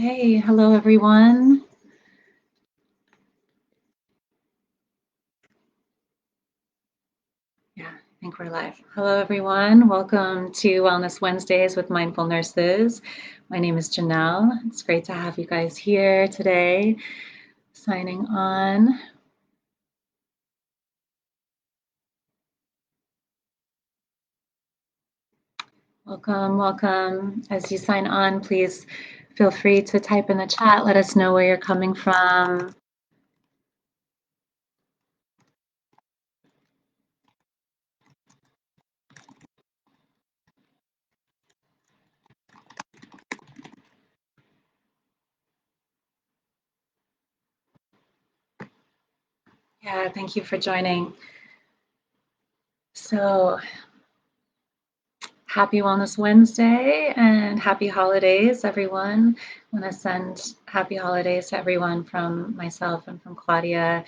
Okay, hello everyone. Yeah, I think we're live. Hello everyone. Welcome to Wellness Wednesdays with Mindful Nurses. My name is Janelle. It's great to have you guys here today. Signing on. Welcome, welcome. As you sign on, please feel free to type in the chat. Let us know where you're coming from. Yeah, thank you for joining. So, happy Wellness Wednesday and happy holidays, everyone. I want to send happy holidays to everyone from myself and from Claudia.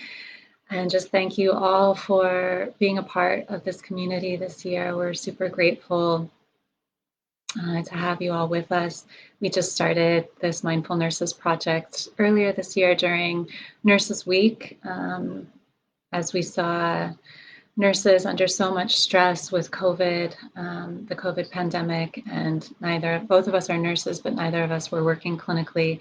And just thank you all for being a part of this community this year. We're super grateful to have you all with us. We just started this Mindful Nurses project earlier this year during Nurses Week, as we saw nurses under so much stress with COVID, the COVID pandemic, and both of us are nurses, but neither of us were working clinically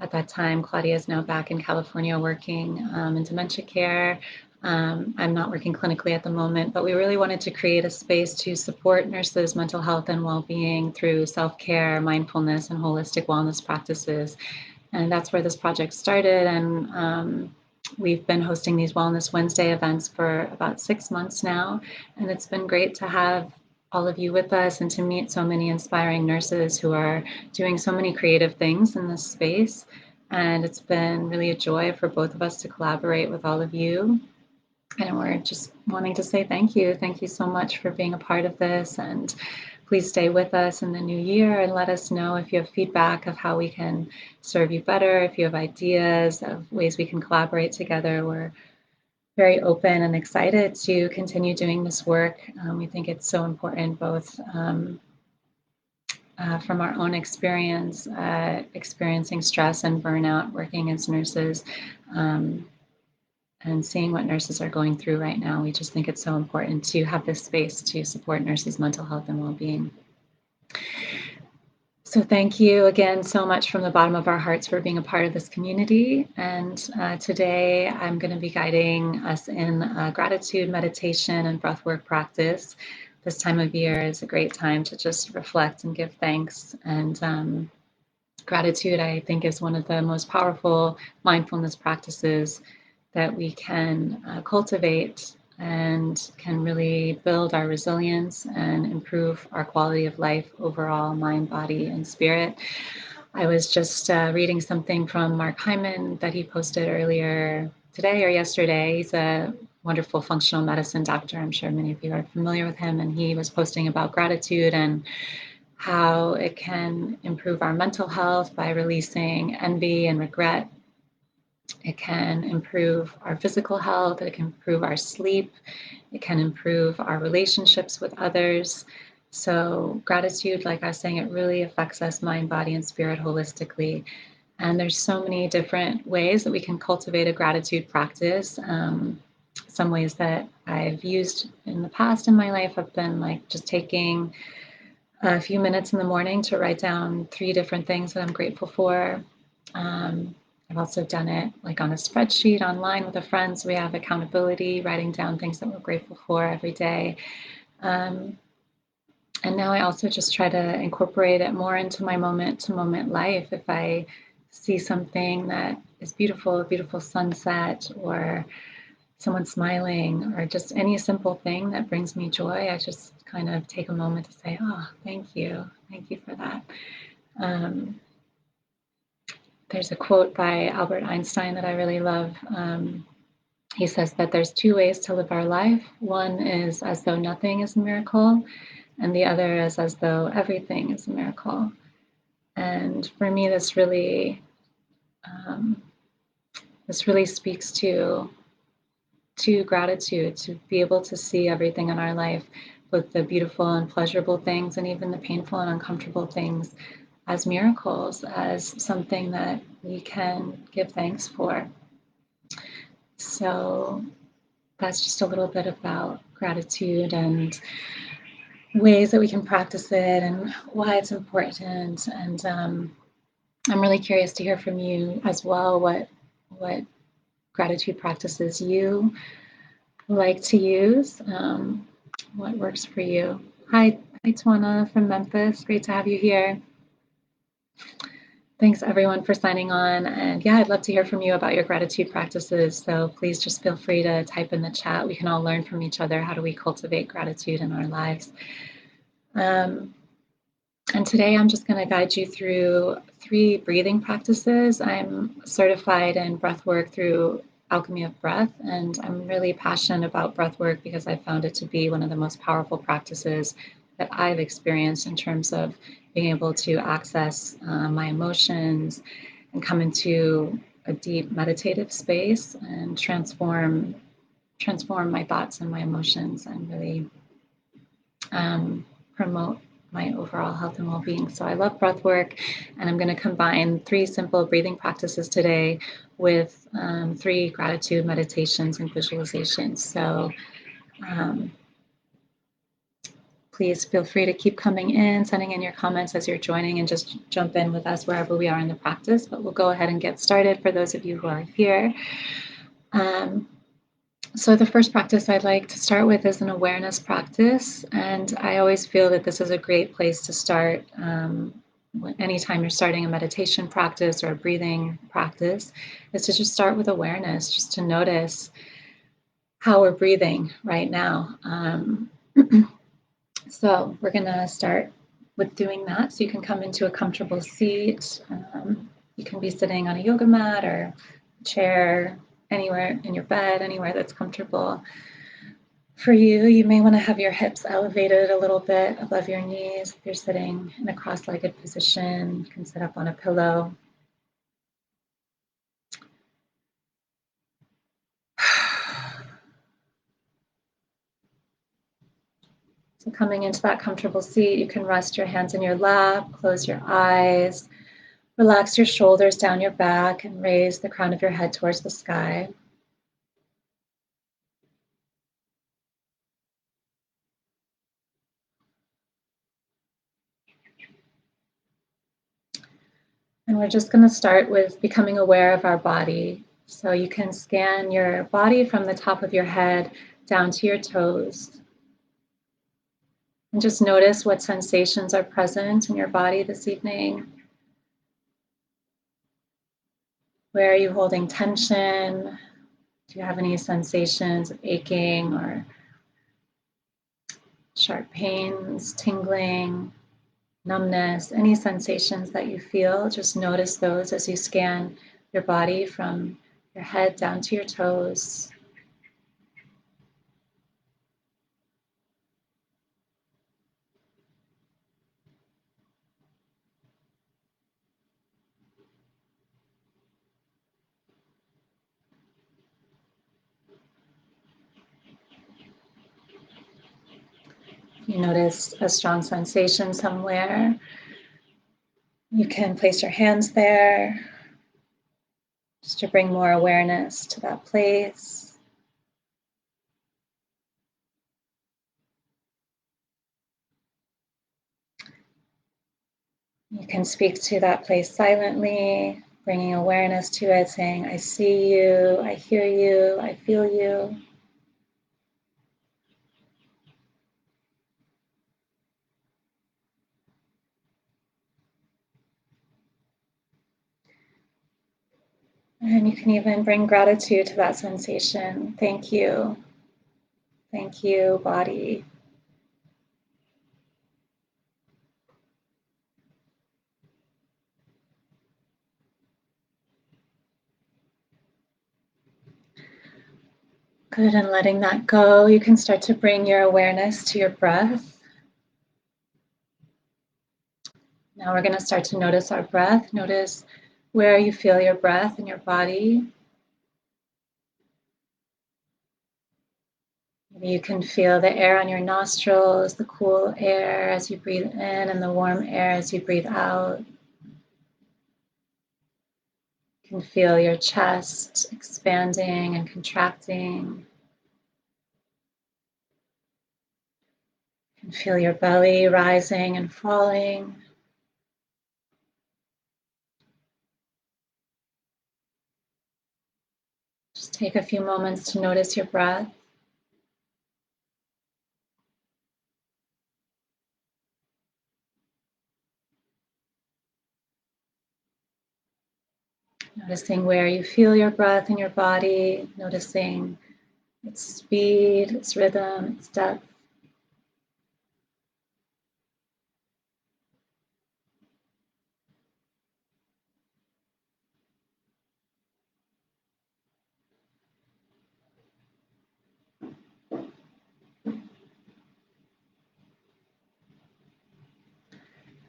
at that time. Claudia is now back in California working in dementia care. I'm not working clinically at the moment, but we really wanted to create a space to support nurses' mental health and well-being through self-care, mindfulness, and holistic wellness practices. And that's where this project started. And we've been hosting these Wellness Wednesday events for about 6 months now. And it's been great to have all of you with us and to meet so many inspiring nurses who are doing so many creative things in this space. And it's been really a joy for both of us to collaborate with all of you. And we're just wanting to say thank you. Thank you so much for being a part of this. And please stay with us in the new year and let us know if you have feedback of how we can serve you better, if you have ideas of ways we can collaborate together. We're very open and excited to continue doing this work. We think it's so important, both from our own experience, experiencing stress and burnout, working as nurses, and seeing what nurses are going through right now. We just think it's so important to have this space to support nurses' mental health and well-being. So thank you again so much from the bottom of our hearts for being a part of this community. And today I'm going to be guiding us in gratitude, meditation, and breathwork practice. This time of year is a great time to just reflect and give thanks. And gratitude, I think, is one of the most powerful mindfulness practices that we can cultivate and can really build our resilience and improve our quality of life overall, mind, body, and spirit. I was just reading something from Mark Hyman that he posted earlier today or yesterday. He's a wonderful functional medicine doctor. I'm sure many of you are familiar with him. And he was posting about gratitude and how it can improve our mental health by releasing envy and regret. It can improve our physical health, it can improve our sleep, it can improve our relationships with others. So gratitude, like I was saying, it really affects us mind, body, and spirit holistically. And there's so many different ways that we can cultivate a gratitude practice. Some ways that I've used in the past in my life have been like just taking a few minutes in the morning to write down 3 different things that I'm grateful for. I've also done it like on a spreadsheet online with a friend. So we have accountability, writing down things that we're grateful for every day. And now I also just try to incorporate it more into my moment to moment life. If I see something that is beautiful, a beautiful sunset, or someone smiling, or just any simple thing that brings me joy, I just kind of take a moment to say, oh, thank you. Thank you for that. There's a quote by Albert Einstein that I really love. He says that there's 2 ways to live our life. One is as though nothing is a miracle, and the other is as though everything is a miracle. And for me, this really speaks to gratitude, to be able to see everything in our life, both the beautiful and pleasurable things, and even the painful and uncomfortable things, as miracles, as something that we can give thanks for. So that's just a little bit about gratitude and ways that we can practice it and why it's important. And I'm really curious to hear from you as well, what gratitude practices you like to use, what works for you. Hi, Twana from Memphis. Great to have you here. Thanks everyone for signing on. And yeah, I'd love to hear from you about your gratitude practices. So please just feel free to type in the chat. We can all learn from each other. How do we cultivate gratitude in our lives? And today I'm just going to guide you through 3 breathing practices. I'm certified in breathwork through Alchemy of Breath, and I'm really passionate about breathwork because I found it to be one of the most powerful practices that I've experienced in terms of being able to access my emotions and come into a deep meditative space and transform my thoughts and my emotions and really promote my overall health and well-being. So I love breath work, and I'm going to combine 3 simple breathing practices today with 3 gratitude meditations and visualizations. So please feel free to keep coming in, sending in your comments as you're joining, and just jump in with us wherever we are in the practice. But we'll go ahead and get started for those of you who are here. So the first practice I'd like to start with is an awareness practice. And I always feel that this is a great place to start anytime you're starting a meditation practice or a breathing practice, is to just start with awareness, just to notice how we're breathing right now. So we're going to start with doing that. So you can come into a comfortable seat. You can be sitting on a yoga mat or chair, anywhere in your bed, anywhere that's comfortable for you. You may want to have your hips elevated a little bit above your knees. If you're sitting in a cross-legged position, you can sit up on a pillow. So coming into that comfortable seat, you can rest your hands in your lap, close your eyes, relax your shoulders down your back, and raise the crown of your head towards the sky. And we're just going to start with becoming aware of our body. So you can scan your body from the top of your head down to your toes. And just notice what sensations are present in your body this evening. Where are you holding tension? Do you have any sensations of aching or sharp pains, tingling, numbness, any sensations that you feel? Just notice those as you scan your body from your head down to your toes. You notice a strong sensation somewhere, you can place your hands there just to bring more awareness to that place. You can speak to that place silently, bringing awareness to it, saying, I see you, I hear you, I feel you. And you can even bring gratitude to that sensation. Thank you. Thank you, body. Good, and letting that go, you can start to bring your awareness to your breath. Now we're going to start to notice our breath. Notice where you feel your breath in your body. Maybe you can feel the air on your nostrils, the cool air as you breathe in and the warm air as you breathe out. You can feel your chest expanding and contracting. You can feel your belly rising and falling. Just take a few moments to notice your breath. Noticing where you feel your breath in your body, noticing its speed, its rhythm, its depth.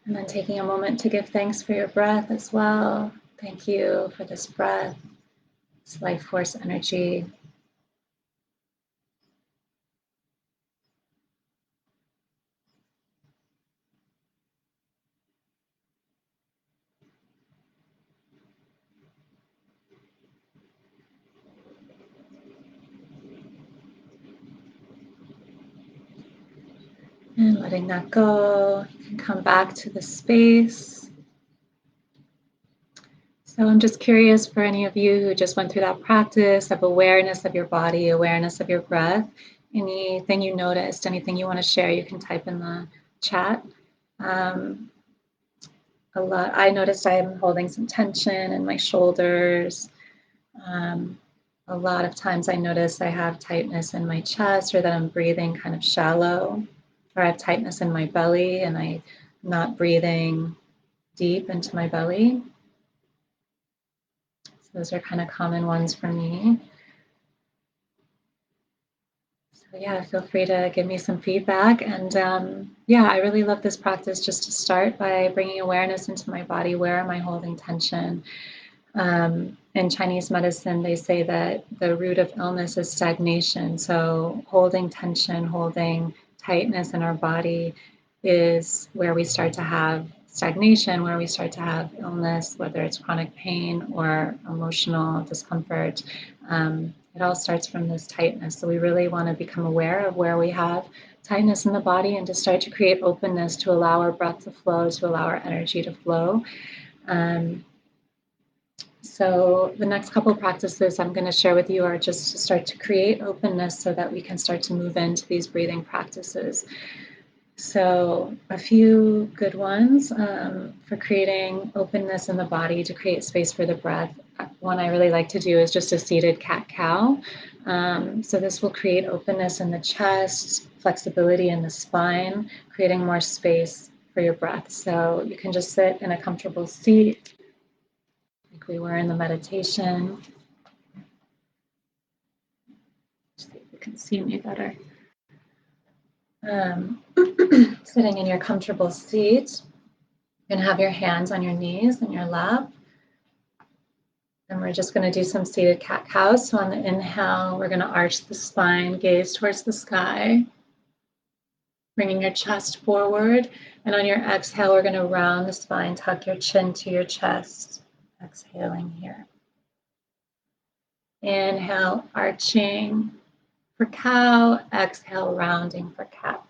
And then taking a moment to give thanks for your breath as well. Thank you for this breath, this life force energy. And letting that go, you can come back to the space. So I'm just curious for any of you who just went through that practice of awareness of your body, awareness of your breath, anything you noticed, anything you want to share, you can type in the chat. I noticed I am holding some tension in my shoulders. A lot of times I notice I have tightness in my chest, or that I'm breathing kind of shallow, or I have tightness in my belly and I'm not breathing deep into my belly. So those are kind of common ones for me. So yeah, feel free to give me some feedback. And yeah, I really love this practice just to start by bringing awareness into my body. Where am I holding tension? In Chinese medicine, they say that the root of illness is stagnation. So holding tension, holding tightness in our body is where we start to have stagnation, where we start to have illness, whether it's chronic pain or emotional discomfort. It all starts from this tightness. So we really want to become aware of where we have tightness in the body and to start to create openness to allow our breath to flow, to allow our energy to flow. So the next couple of practices I'm going to share with you are just to start to create openness so that we can start to move into these breathing practices. So a few good ones for creating openness in the body to create space for the breath. One I really like to do is just a seated cat-cow. So this will create openness in the chest, flexibility in the spine, creating more space for your breath. So you can just sit in a comfortable seat, like we were in the meditation. See if you can see me better. Sitting in your comfortable seat, you can have your hands on your knees in your lap. And we're just going to do some seated cat-cows. So on the inhale, we're going to arch the spine, gaze towards the sky, bringing your chest forward. And on your exhale, we're going to round the spine, tuck your chin to your chest. Exhaling here. Inhale, arching for cow. Exhale, rounding for cat.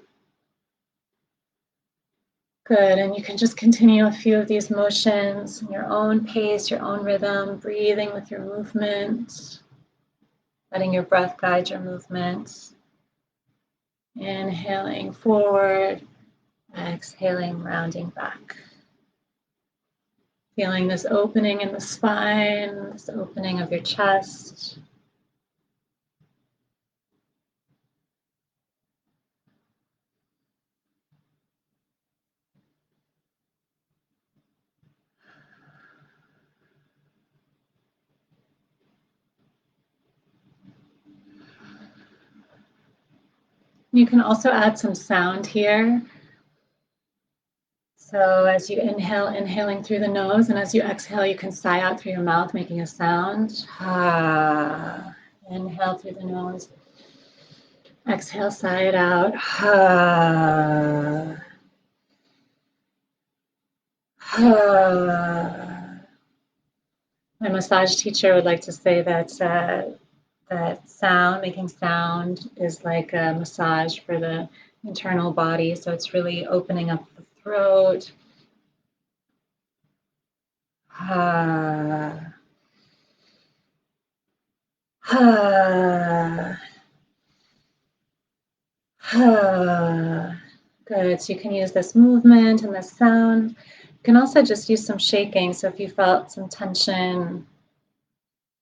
Good, and you can just continue a few of these motions in your own pace, your own rhythm, breathing with your movement, letting your breath guide your movement. Inhaling forward, exhaling, rounding back. Feeling this opening in the spine, this opening of your chest. You can also add some sound here. So as you inhale, inhaling through the nose, and as you exhale, you can sigh out through your mouth, making a sound. Inhale through the nose. Exhale, sigh it out. My massage teacher would like to say that making sound is like a massage for the internal body. So it's really opening up the throat. Ah, ah, ah. Good. So you can use this movement and this sound. You can also just use some shaking. So if you felt some tension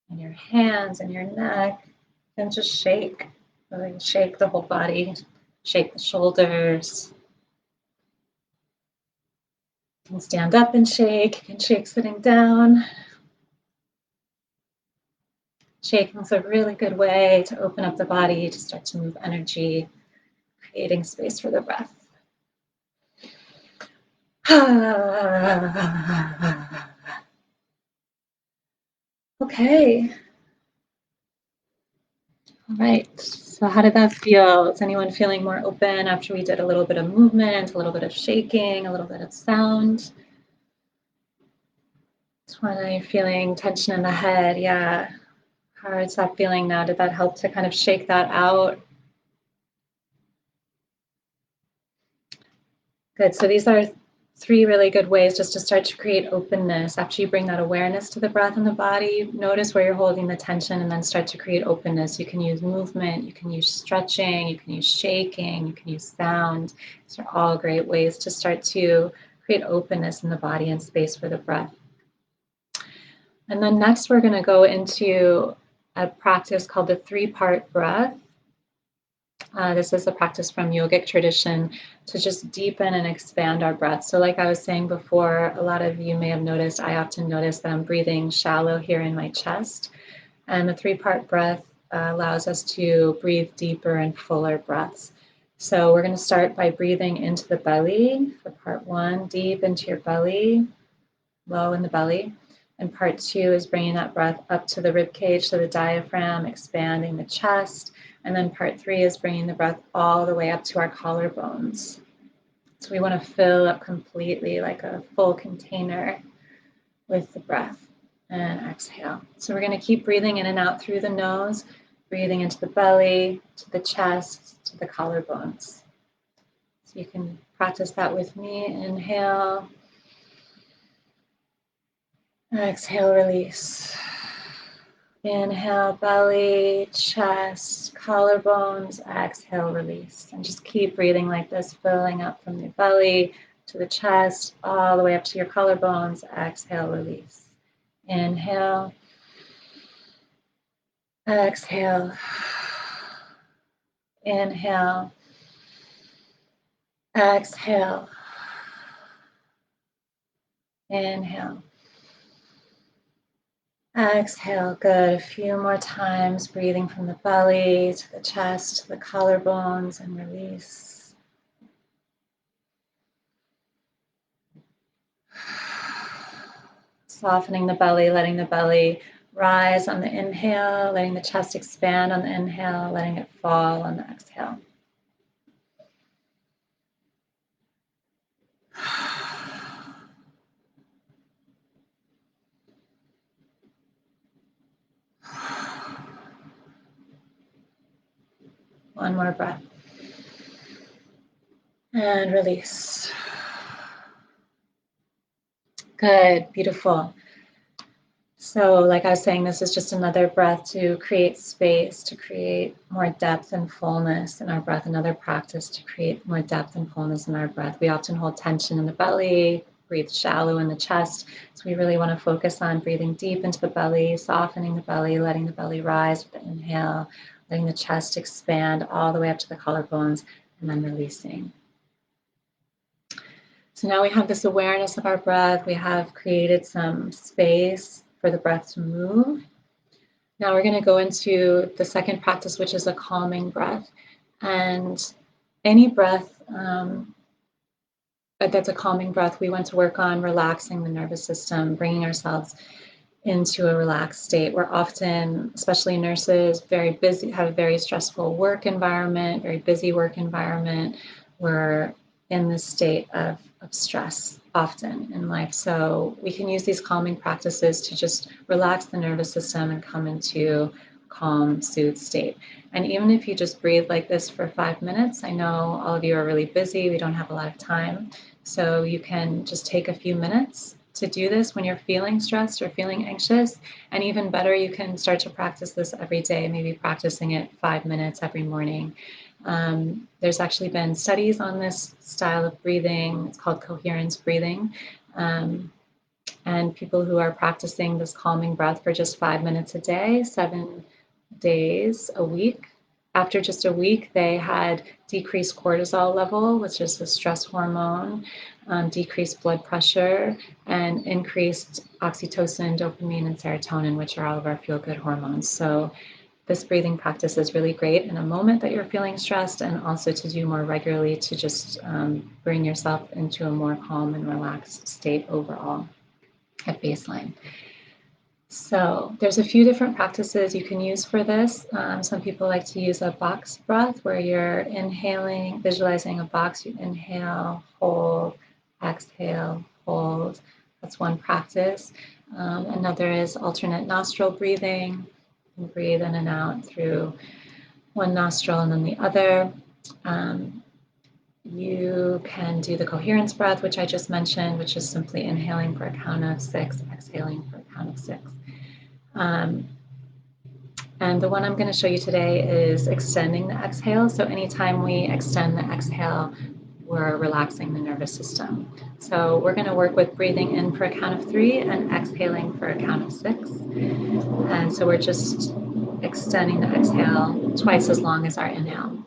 in your hands and your neck, then just shake. Really shake the whole body, shake the shoulders. You can stand up and shake, you can shake sitting down. Shaking is a really good way to open up the body, to start to move energy, creating space for the breath. Okay. All right. So how did that feel? Is anyone feeling more open after we did a little bit of movement, a little bit of shaking, a little bit of sound? When are you feeling tension in the head? Yeah. How is that feeling now? Did that help to kind of shake that out? Good. So these are three really good ways just to start to create openness. After you bring that awareness to the breath and the body, notice where you're holding the tension and then start to create openness. You can use movement, you can use stretching, you can use shaking, you can use sound. These are all great ways to start to create openness in the body and space for the breath. And then next, we're going to go into a practice called the three-part breath. This is a practice from yogic tradition to just deepen and expand our breath. So like I was saying before, a lot of you may have noticed, I often notice that I'm breathing shallow here in my chest. And the three-part breath allows us to breathe deeper and fuller breaths. So we're going to start by breathing into the belly for part one, deep into your belly, low in the belly. And part two is bringing that breath up to the rib cage, so the diaphragm, expanding the chest. And then part three is bringing the breath all the way up to our collarbones. So we want to fill up completely like a full container with the breath. And exhale. So we're going to keep breathing in and out through the nose, breathing into the belly, to the chest, to the collarbones. So you can practice that with me. Inhale. Exhale, release. Inhale, belly, chest, collarbones. Exhale, release. And just keep breathing like this, filling up from the belly to the chest, all the way up to your collarbones. Exhale, release. Inhale. Exhale. Inhale. Exhale. Inhale. Exhale, good. A few more times, breathing from the belly to the chest, to the collarbones, and release. Softening the belly, letting the belly rise on the inhale, letting the chest expand on the inhale, letting it fall on the exhale. One more breath. And release. Good, beautiful. So like I was saying, this is just another breath to create space, to create more depth and fullness in our breath, another practice to create more depth and fullness in our breath. We often hold tension in the belly, breathe shallow in the chest. So we really want to focus on breathing deep into the belly, softening the belly, letting the belly rise with the inhale, letting the chest expand all the way up to the collarbones, and then releasing. So now we have this awareness of our breath. We have created some space for the breath to move. Now we're going to go into the second practice, which is a calming breath. And any breath that's a calming breath, we want to work on relaxing the nervous system, bringing ourselves into a relaxed state. We're often, especially nurses, very busy, have a very stressful work environment, very busy work environment. We're in this state of stress often in life. So we can use these calming practices to just relax the nervous system and come into calm, soothed state. And even if you just breathe like this for 5 minutes, I know all of you are really busy, we don't have a lot of time. So you can just take a few minutes to do this when you're feeling stressed or feeling anxious. And even better, you can start to practice this every day, maybe practicing it 5 minutes every morning. There's actually been studies on this style of breathing. It's called coherence breathing. And people who are practicing this calming breath for just 5 minutes a day, 7 days a week, after just a week, they had decreased cortisol level, which is the stress hormone, decreased blood pressure, and increased oxytocin, dopamine, and serotonin, which are all of our feel-good hormones. So this breathing practice is really great in a moment that you're feeling stressed, and also to do more regularly to just bring yourself into a more calm and relaxed state overall at baseline. So there's a few different practices you can use for this. Some people like to use a box breath where you're inhaling, visualizing a box. You inhale, hold, exhale, hold. That's one practice. Another is alternate nostril breathing. You can breathe in and out through one nostril and then the other. You can do the coherence breath, which I just mentioned, which is simply inhaling for a count of 6, exhaling for a count of 6. And the one I'm going to show you today is extending the exhale. So anytime we extend the exhale, we're relaxing the nervous system. So we're going to work with breathing in for a count of 3 and exhaling for a count of 6. And so we're just extending the exhale twice as long as our inhale.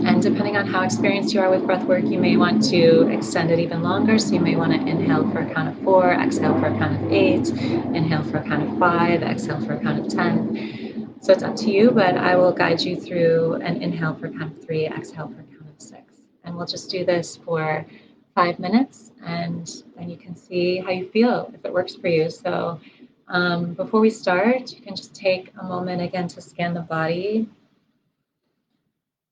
And depending on how experienced you are with breath work, you may want to extend it even longer. So you may want to inhale for a count of 4, exhale for a count of 8, inhale for a count of 5, exhale for a count of 10. So it's up to you, but I will guide you through an inhale for a count of 3, exhale for a count of 6. And we'll just do this for 5 minutes, and then you can see how you feel, if it works for you. So before we start, you can just take a moment again to scan the body.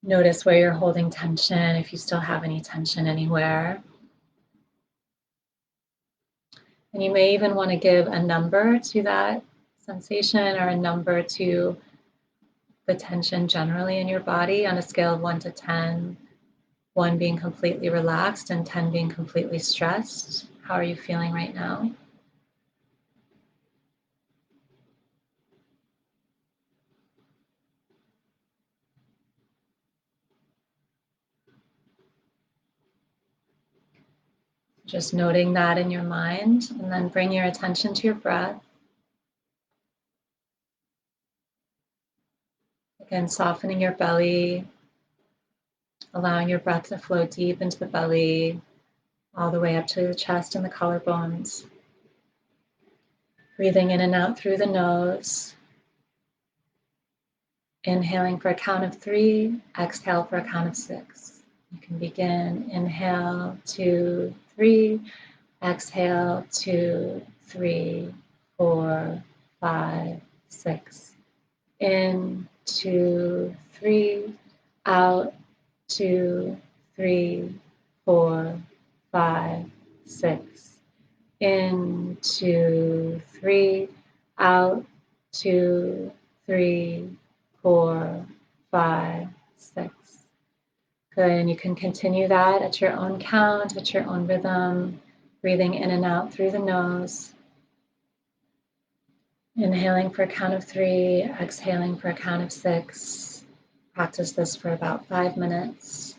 Notice where you're holding tension, if you still have any tension anywhere. And you may even want to give a number to that sensation or a number to the tension generally in your body on a scale of 1 to 10, 1 being completely relaxed and 10 being completely stressed. How are you feeling right now? Just noting that in your mind, and then bring your attention to your breath. Again, softening your belly, allowing your breath to flow deep into the belly, all the way up to the chest and the collarbones. Breathing in and out through the nose. Inhaling for a count of 3, exhale for a count of 6. You can begin. Inhale, 2, 3. Exhale, 2, 3, 4, 5, 6. In, 2, 3. Out, 2, 3, 4, 5, 6. In, 2, 3. Out, 2, 3, 4, 5, 6. Good, and you can continue that at your own count, at your own rhythm, breathing in and out through the nose. Inhaling for a count of 3, exhaling for a count of 6. Practice this for about 5 minutes.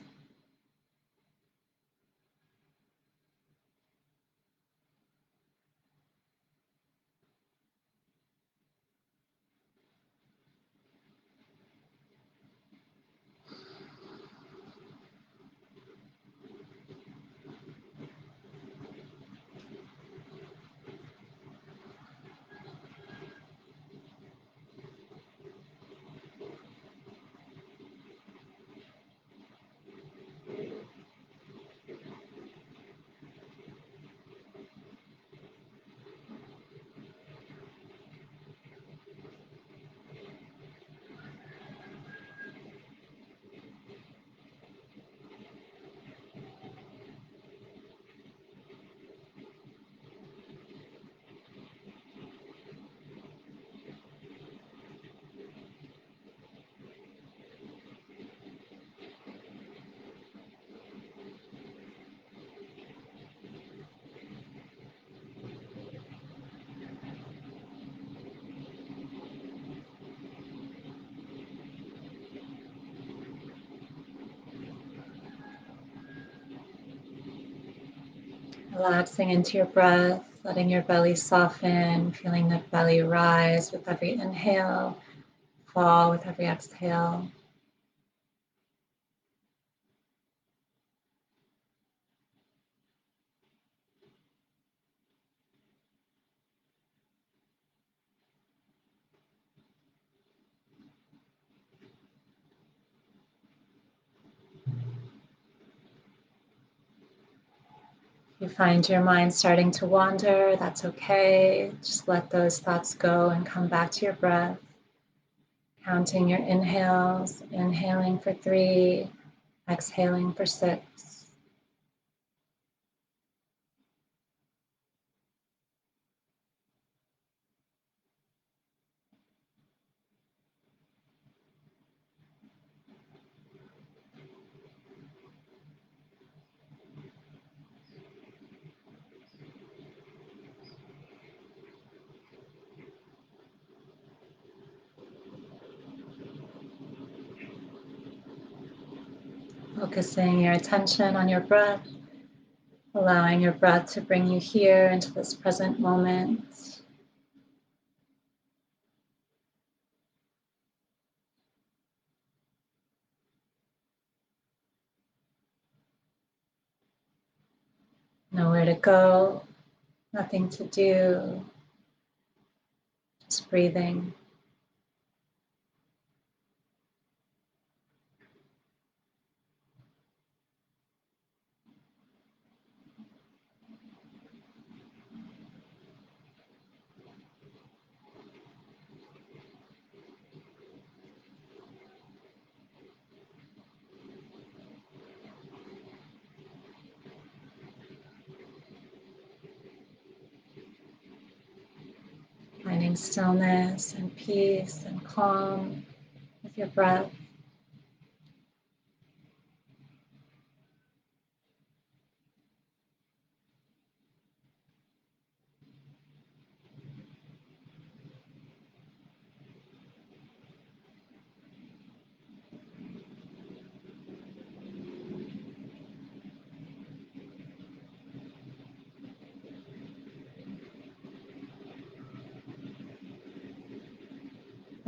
Relaxing into your breath, letting your belly soften, feeling the belly rise with every inhale, fall with every exhale. If you find your mind starting to wander, that's okay. Just let those thoughts go and come back to your breath. Counting your inhales, inhaling for 3, exhaling for 6. Focusing your attention on your breath, allowing your breath to bring you here into this present moment. Nowhere to go, nothing to do, just breathing. Finding stillness and peace and calm with your breath.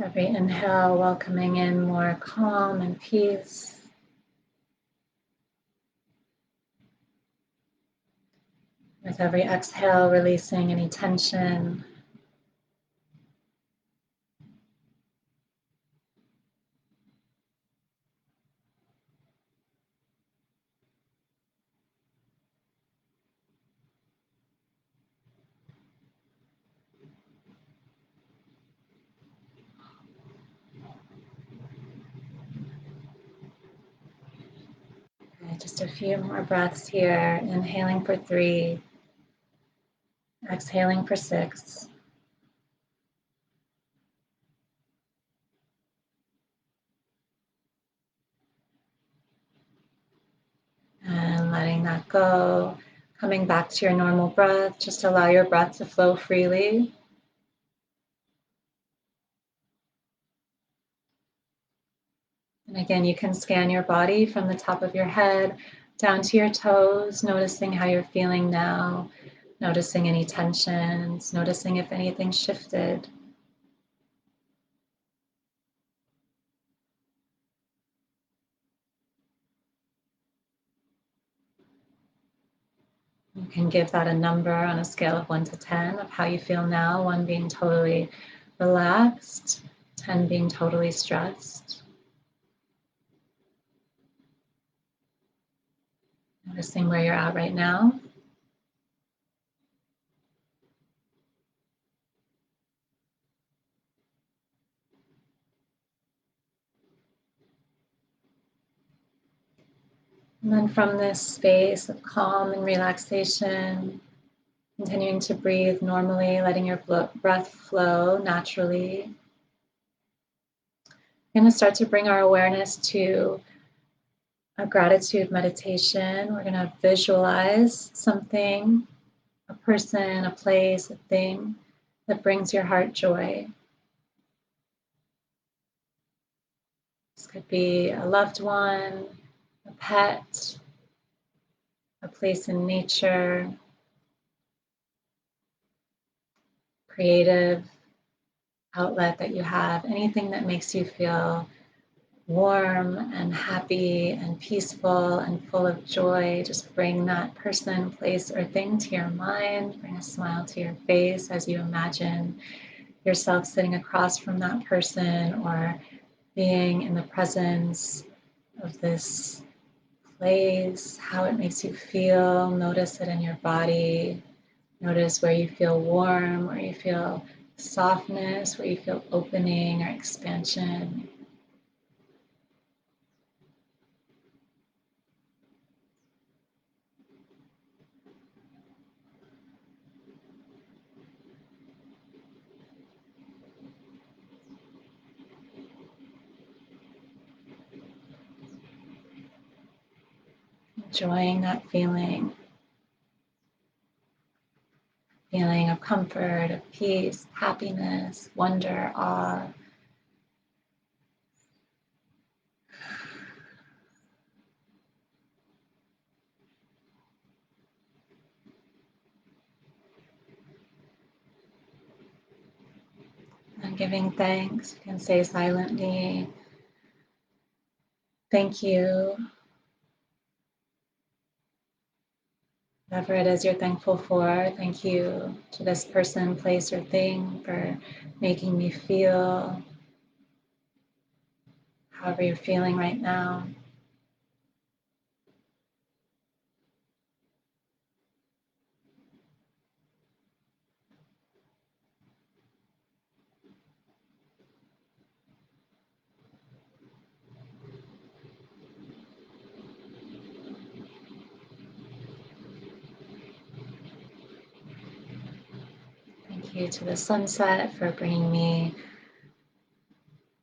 Every inhale, welcoming in more calm and peace. With every exhale, releasing any tension. Okay, just a few more breaths here. Inhaling for 3, exhaling for 6. And letting that go. Coming back to your normal breath, just allow your breath to flow freely. And again, you can scan your body from the top of your head down to your toes, noticing how you're feeling now, noticing any tensions, noticing if anything shifted. You can give that a number on a scale of 1 to 10 of how you feel now, 1 being totally relaxed, 10 being totally stressed. Noticing where you're at right now. And then from this space of calm and relaxation, continuing to breathe normally, letting your breath flow naturally. We're going to start to bring our awareness to a gratitude meditation. We're going to visualize something, a person, a place, a thing that brings your heart joy. This could be a loved one, a pet, a place in nature, creative outlet that you have, anything that makes you feel warm and happy and peaceful and full of joy. Just bring that person, place, or thing to your mind. Bring a smile to your face as you imagine yourself sitting across from that person or being in the presence of this place, how it makes you feel. Notice it in your body. Notice where you feel warm, where you feel softness, where you feel opening or expansion. Enjoying that feeling of comfort, of peace, happiness, wonder, awe. And giving thanks, you can say silently, thank you. Whatever it is you're thankful for, thank you to this person, place, or thing for making me feel however you're feeling right now. Thank you to the sunset for bringing me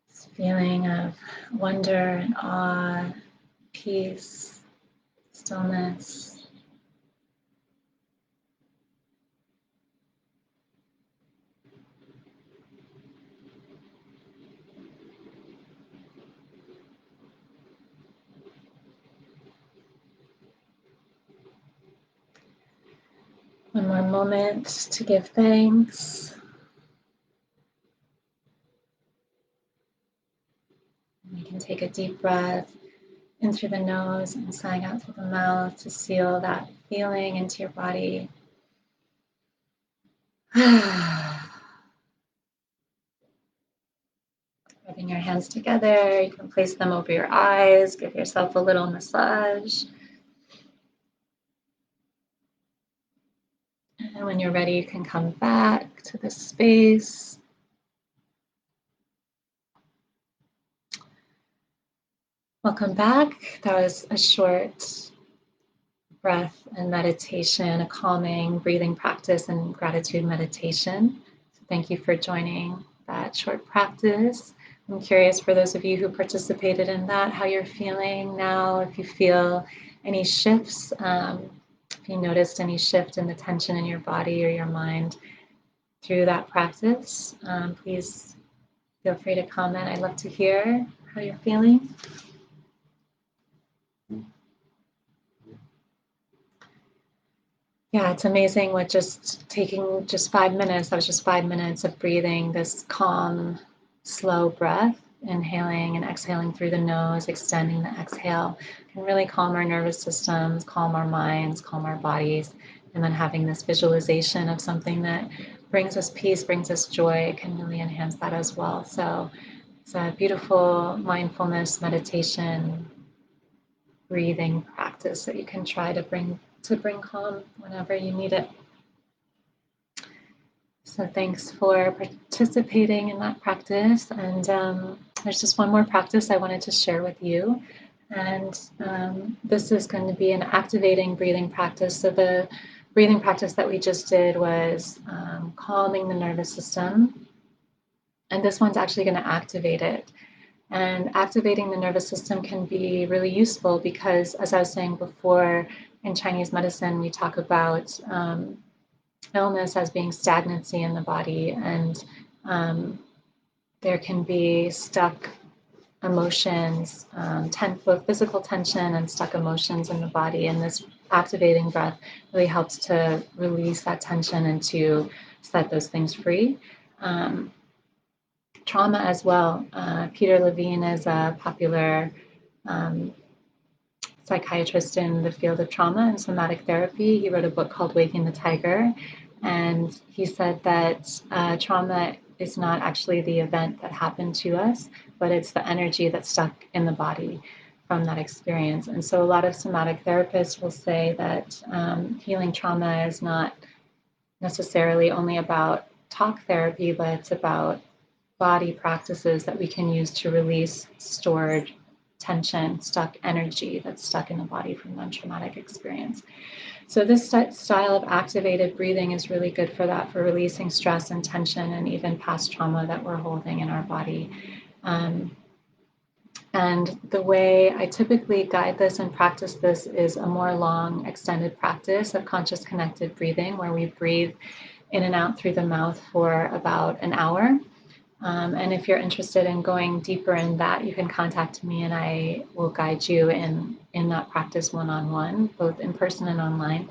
this feeling of wonder and awe, peace, stillness. One more moment to give thanks. You can take a deep breath in through the nose and sighing out through the mouth to seal that feeling into your body. Rubbing your hands together, you can place them over your eyes, give yourself a little massage. And when you're ready, you can come back to this space. Welcome back. That was a short breath and meditation, a calming breathing practice and gratitude meditation. So thank you for joining that short practice. I'm curious for those of you who participated in that, how you're feeling now, if you feel any shifts, if you noticed any shift in the tension in your body or your mind through that practice. Please feel free to comment. I'd love to hear how you're feeling. Yeah, it's amazing what just taking just 5 minutes, that was just 5 minutes of breathing this calm, slow breath, inhaling and exhaling through the nose, extending the exhale, can really calm our nervous systems, calm our minds, calm our bodies, and then having this visualization of something that brings us peace, brings us joy, can really enhance that as well. So it's a beautiful mindfulness meditation breathing practice that you can try to bring calm whenever you need it. So thanks for participating in that practice. And there's just one more practice I wanted to share with you. And this is going to be an activating breathing practice. So the breathing practice that we just did was calming the nervous system. And this one's actually going to activate it. And activating the nervous system can be really useful because, as I was saying before, in Chinese medicine, we talk about illness as being stagnancy in the body, and there can be stuck emotions, both physical tension and stuck emotions in the body. And this activating breath really helps to release that tension and to set those things free. Trauma as well. Peter Levine is a popular psychiatrist in the field of trauma and somatic therapy. He wrote a book called Waking the Tiger, and he said that trauma is not actually the event that happened to us, but it's the energy that's stuck in the body from that experience. And so a lot of somatic therapists will say that healing trauma is not necessarily only about talk therapy, but it's about body practices that we can use to release stored tension, stuck energy that's stuck in the body from that traumatic experience. So this style of activated breathing is really good for that, for releasing stress and tension and even past trauma that we're holding in our body. And the way I typically guide this and practice this is a more long, extended practice of conscious connected breathing, where we breathe in and out through the mouth for about an hour. And if you're interested in going deeper in that, you can contact me and I will guide you in that practice one-on-one, both in person and online.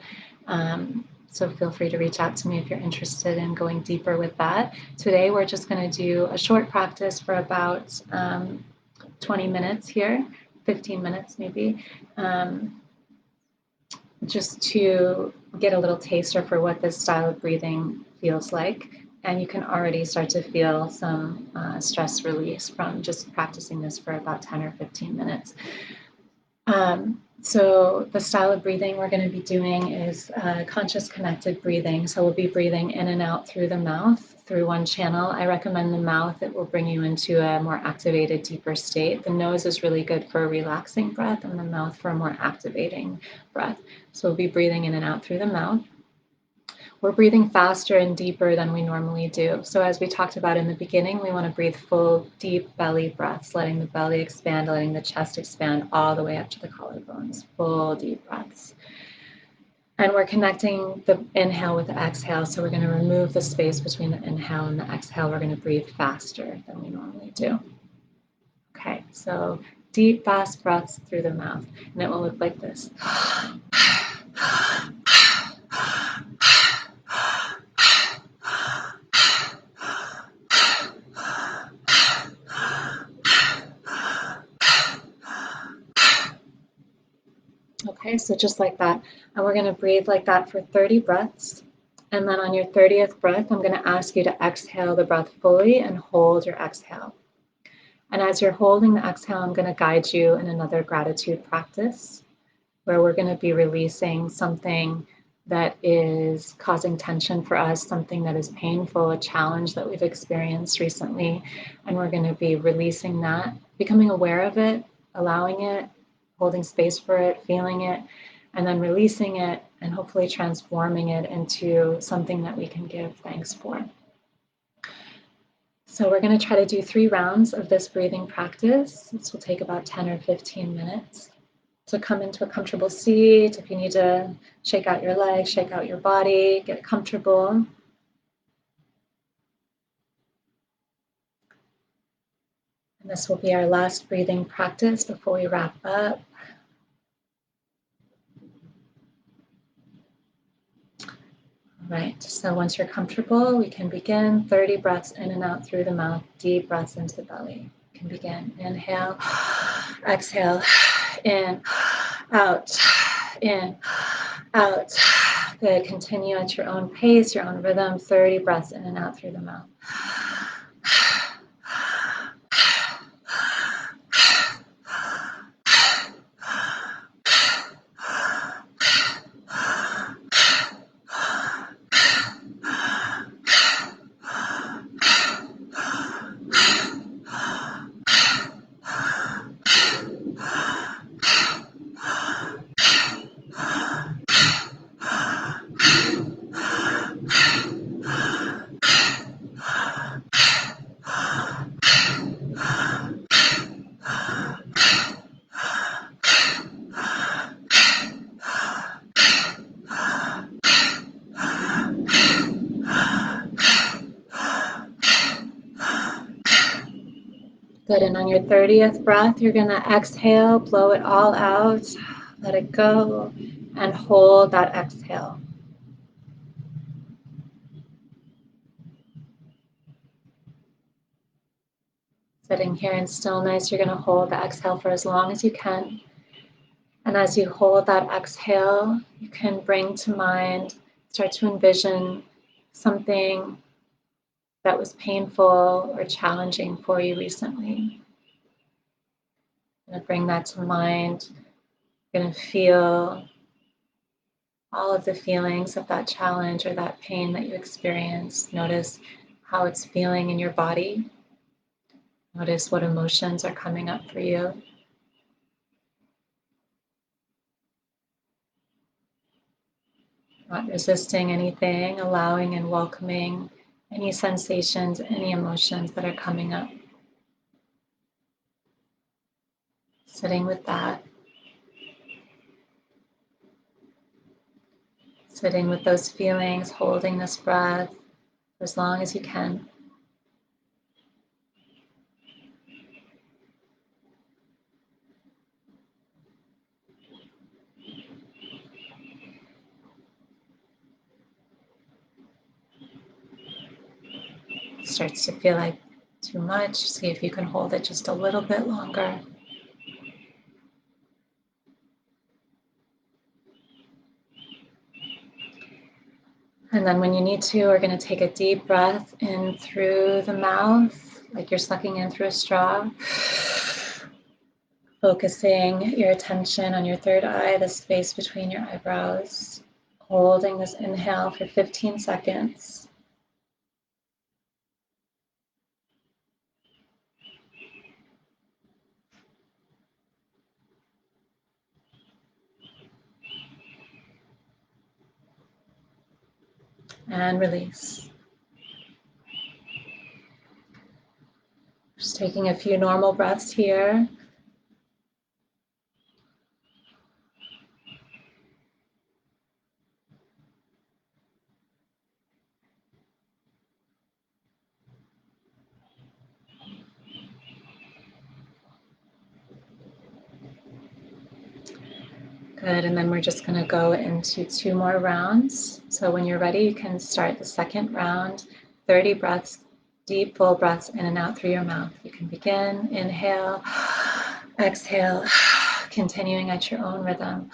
So feel free to reach out to me if you're interested in going deeper with that. Today, we're just going to do a short practice for about 20 minutes here, 15 minutes maybe, just to get a little taster for what this style of breathing feels like. And you can already start to feel some stress release from just practicing this for about 10 or 15 minutes. So the style of breathing we're going to be doing is conscious connected breathing. So we'll be breathing in and out through the mouth, through one channel. I recommend the mouth. It will bring you into a more activated, deeper state. The nose is really good for a relaxing breath, and the mouth for a more activating breath. So we'll be breathing in and out through the mouth. We're breathing faster and deeper than we normally do. So as we talked about in the beginning, we want to breathe full, deep belly breaths, letting the belly expand, letting the chest expand all the way up to the collarbones, full, deep breaths. And we're connecting the inhale with the exhale. So we're going to remove the space between the inhale and the exhale. We're going to breathe faster than we normally do. Okay, so deep, fast breaths through the mouth. And it will look like this. Okay, so just like that. And we're going to breathe like that for 30 breaths. And then on your 30th breath, I'm going to ask you to exhale the breath fully and hold your exhale. And as you're holding the exhale, I'm going to guide you in another gratitude practice where we're going to be releasing something that is causing tension for us, something that is painful, a challenge that we've experienced recently. And we're going to be releasing that, becoming aware of it, allowing it, holding space for it, feeling it, and then releasing it and hopefully transforming it into something that we can give thanks for. So we're going to try to do 3 rounds of this breathing practice. This will take about 10 or 15 minutes. So come into a comfortable seat. If you need to shake out your legs, shake out your body, get comfortable. And this will be our last breathing practice before we wrap up. Right, so once you're comfortable, we can begin 30 breaths in and out through the mouth, deep breaths into the belly. You can begin. Inhale, exhale, in, out, in, out. Good, continue at your own pace, your own rhythm, 30 breaths in and out through the mouth. Good, and on your 30th breath, you're going to exhale, blow it all out, let it go, and hold that exhale. Sitting here in stillness, you're going to hold the exhale for as long as you can. And as you hold that exhale, you can bring to mind, start to envision something that was painful or challenging for you recently. You're going to bring that to mind. You're going to feel all of the feelings of that challenge or that pain that you experienced. Notice how it's feeling in your body. Notice what emotions are coming up for you. Not resisting anything, allowing and welcoming any sensations, any emotions that are coming up. Sitting with that. Sitting with those feelings, holding this breath for as long as you can. Starts to feel like too much. See if you can hold it just a little bit longer. And then when you need to, we're going to take a deep breath in through the mouth, like you're sucking in through a straw. Focusing your attention on your third eye, the space between your eyebrows. Holding this inhale for 15 seconds. And release. Just taking a few normal breaths here. Good, and then we're just going to go into 2 more rounds. So when you're ready, you can start the second round. 30 breaths, deep, full breaths in and out through your mouth. You can begin, inhale, exhale, continuing at your own rhythm.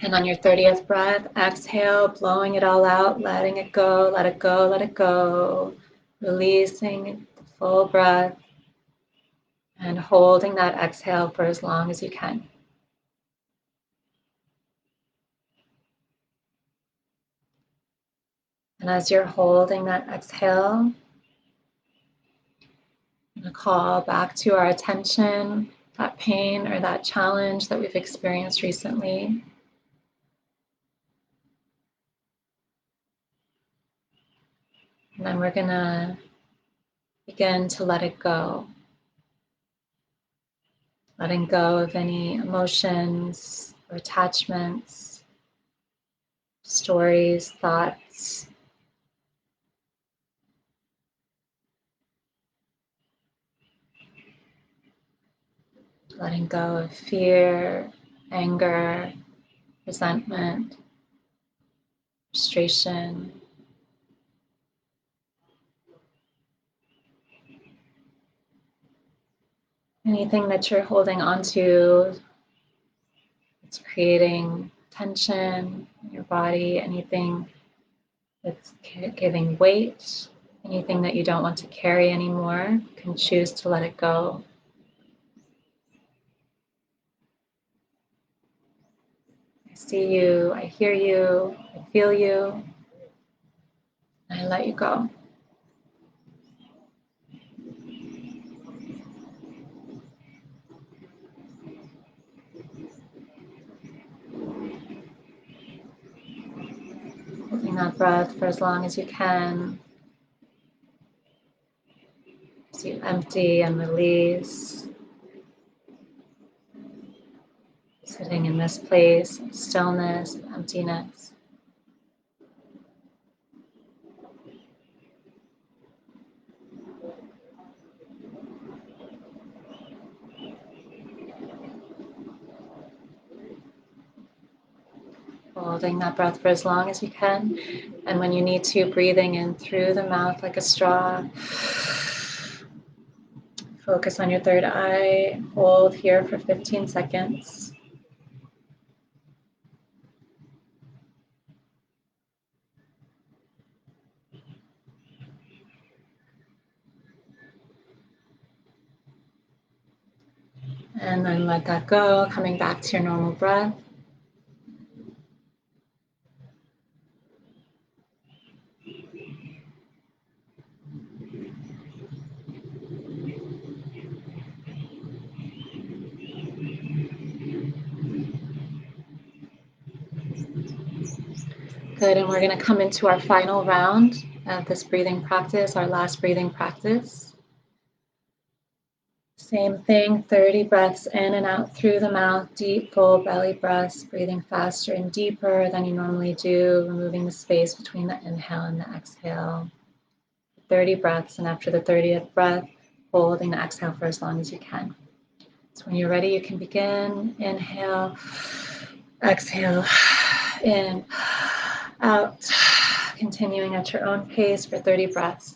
And on your 30th breath, exhale, blowing it all out, letting it go, let it go, let it go. Releasing the full breath and holding that exhale for as long as you can. And as you're holding that exhale, I'm going to call back to our attention that pain or that challenge that we've experienced recently. And then we're going to begin to let it go. Letting go of any emotions or attachments, stories, thoughts. Letting go of fear, anger, resentment, frustration. Anything that you're holding on to, it's creating tension in your body, anything that's giving weight, anything that you don't want to carry anymore, you can choose to let it go. I see you, I hear you, I feel you. I let you go. Holding that breath for as long as you can. As you empty and release. Sitting in this place of stillness, of emptiness. Holding that breath for as long as you can. And when you need to, breathing in through the mouth like a straw. Focus on your third eye. Hold here for 15 seconds. And then let that go, coming back to your normal breath. Good, and we're going to come into our final round of this breathing practice, our last breathing practice. Same thing, 30 breaths in and out through the mouth, deep, full belly breaths, breathing faster and deeper than you normally do, removing the space between the inhale and the exhale. 30 breaths, and after the 30th breath, holding the exhale for as long as you can. So when you're ready, you can begin. Inhale, exhale, in, out, continuing at your own pace for 30 breaths.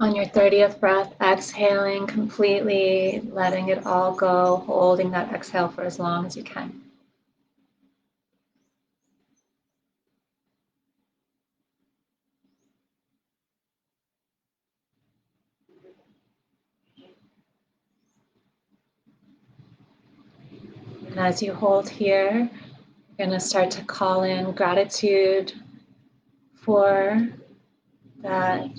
On your 30th breath, exhaling completely, letting it all go, holding that exhale for as long as you can. And as you hold here, you're going to start to call in gratitude for that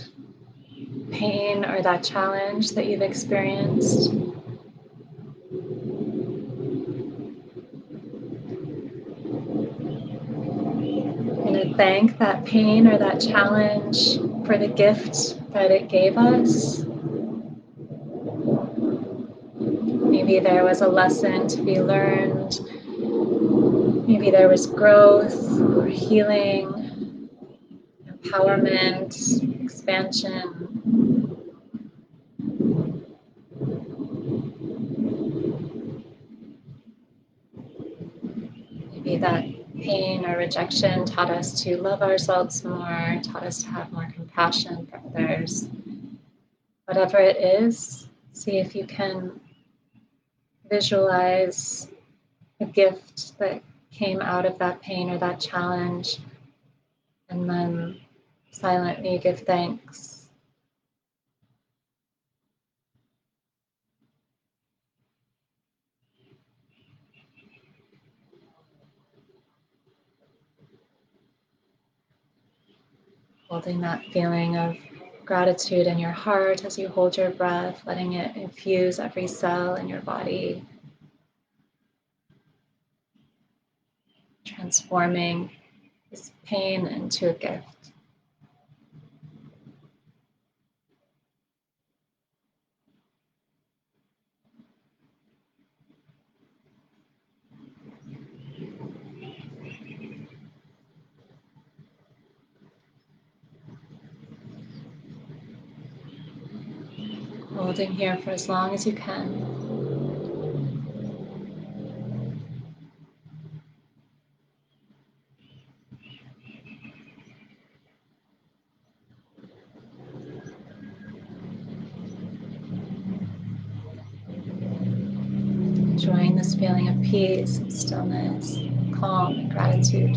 pain or that challenge that you've experienced. You're going to thank that pain or that challenge for the gift that it gave us. Maybe there was a lesson to be learned. Maybe there was growth or healing, empowerment, expansion. Maybe that pain or rejection taught us to love ourselves more, taught us to have more compassion for others. Whatever it is, see if you can visualize a gift that came out of that pain or that challenge, and then silently give thanks. Holding that feeling of gratitude in your heart as you hold your breath, letting it infuse every cell in your body, transforming this pain into a gift. Holding here for as long as you can. Enjoying this feeling of peace and stillness, calm and gratitude.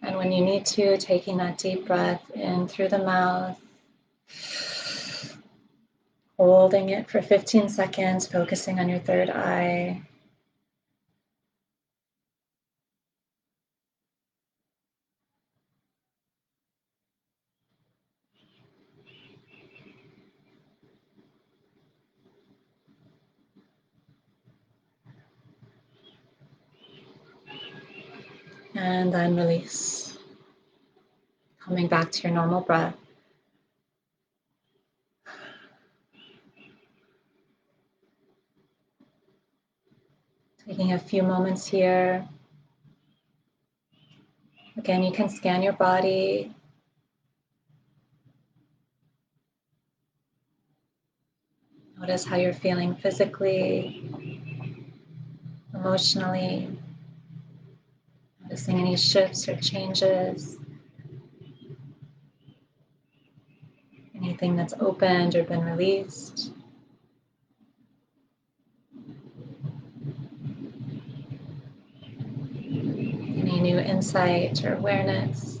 And when you need to, taking that deep breath in through the mouth, holding it for 15 seconds, focusing on your third eye. And then release. Coming back to your normal breath. Taking a few moments here. Again, you can scan your body. Notice how you're feeling physically, emotionally. Noticing any shifts or changes. Anything that's opened or been released. Any new insight or awareness.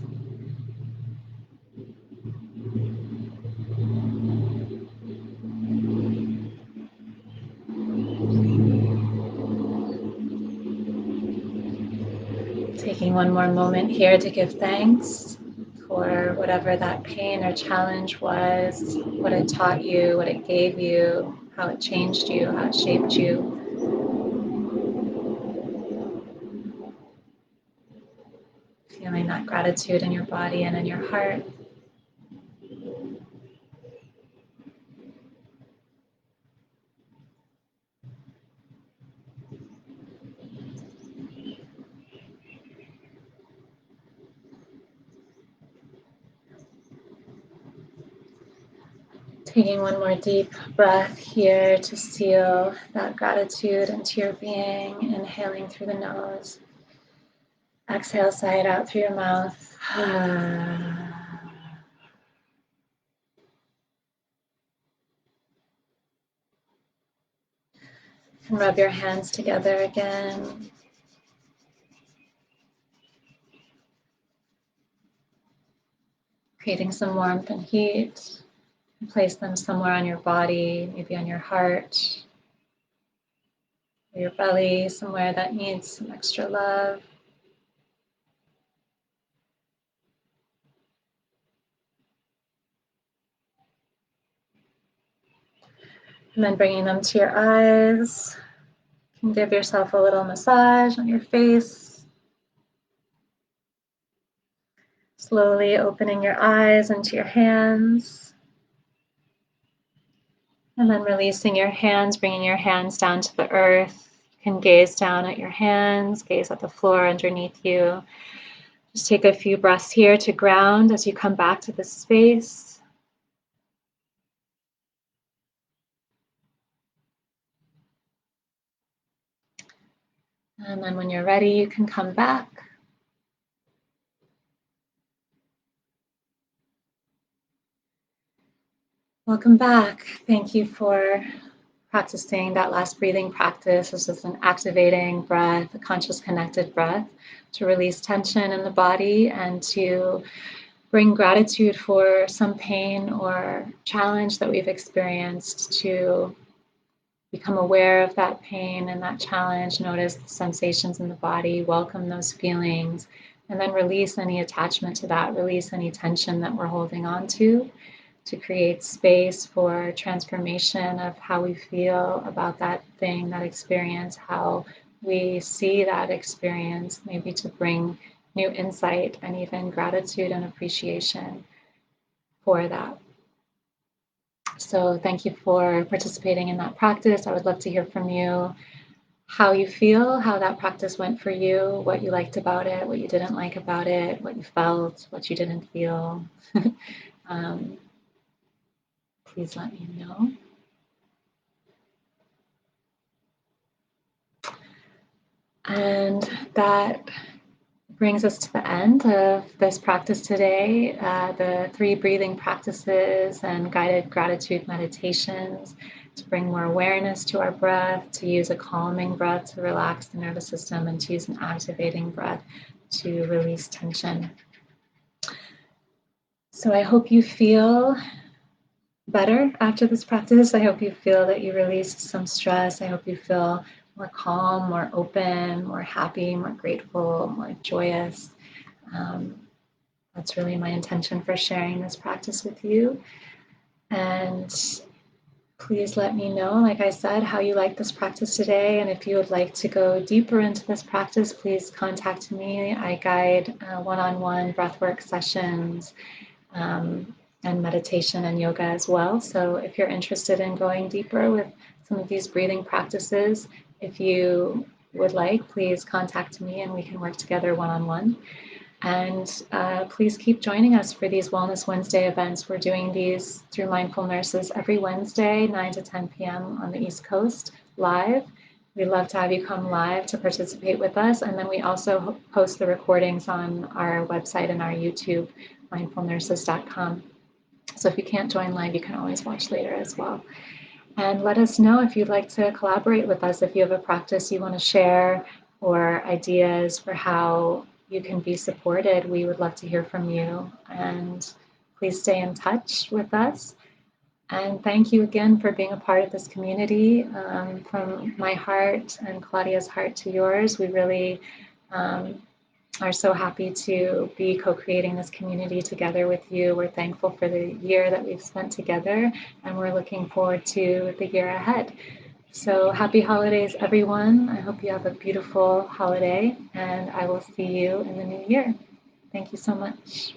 Taking one more moment here to give thanks for whatever that pain or challenge was, what it taught you, what it gave you, how it changed you, how it shaped you. Feeling that gratitude in your body and in your heart. Taking one more deep breath here to seal that gratitude into your being. Inhaling through the nose. Exhale, sigh it out through your mouth. And rub your hands together again. Creating some warmth and heat. Place them somewhere on your body, maybe on your heart, or your belly, somewhere that needs some extra love. And then bringing them to your eyes. You can give yourself a little massage on your face. Slowly opening your eyes into your hands. And then releasing your hands, bringing your hands down to the earth. You can gaze down at your hands, gaze at the floor underneath you. Just take a few breaths here to ground as you come back to this space. And then when you're ready, you can come back. Welcome back. Thank you for practicing that last breathing practice. This is an activating breath, a conscious connected breath to release tension in the body and to bring gratitude for some pain or challenge that we've experienced, to become aware of that pain and that challenge, notice the sensations in the body, welcome those feelings, and then release any attachment to that, release any tension that we're holding on to. to create space for transformation of how we feel about that thing, that experience, how we see that experience, maybe to bring new insight and even gratitude and appreciation for that. So, thank you for participating in that practice. I would love to hear from you how you feel, how that practice went for you, what you liked about it, what you didn't like about it, what you felt, what you didn't feel. um, Please let me know. And that brings us to the end of this practice today, the 3 breathing practices and guided gratitude meditations to bring more awareness to our breath, to use a calming breath to relax the nervous system, and to use an activating breath to release tension. So I hope you feel better after this practice. I hope you feel that you released some stress. I hope you feel more calm, more open, more happy, more grateful, more joyous. Um, that's really my intention for sharing this practice with you. And please let me know, like I said, how you like this practice today. And if you would like to go deeper into this practice, please contact me. I guide one-on-one breathwork sessions and meditation and yoga as well. So if you're interested in going deeper with some of these breathing practices, if you would like, please contact me and we can work together one-on-one. And please keep joining us for these Wellness Wednesday events. We're doing these through Mindful Nurses every Wednesday, 9 to 10 p.m. on the East Coast, live. We'd love to have you come live to participate with us. And then we also post the recordings on our website and our YouTube, mindfulnurses.com. So if you can't join live, you can always watch later as well. And let us know if you'd like to collaborate with us, if you have a practice you want to share or ideas for how you can be supported. We would love to hear from you. And please stay in touch with us. And thank you again for being a part of this community. From my heart and Claudia's heart to yours, we really are so happy to be co-creating this community together with you. We're thankful for the year that we've spent together, and we're looking forward to the year ahead. So happy holidays, everyone. I hope you have a beautiful holiday, and I will see you in the new year. Thank you so much.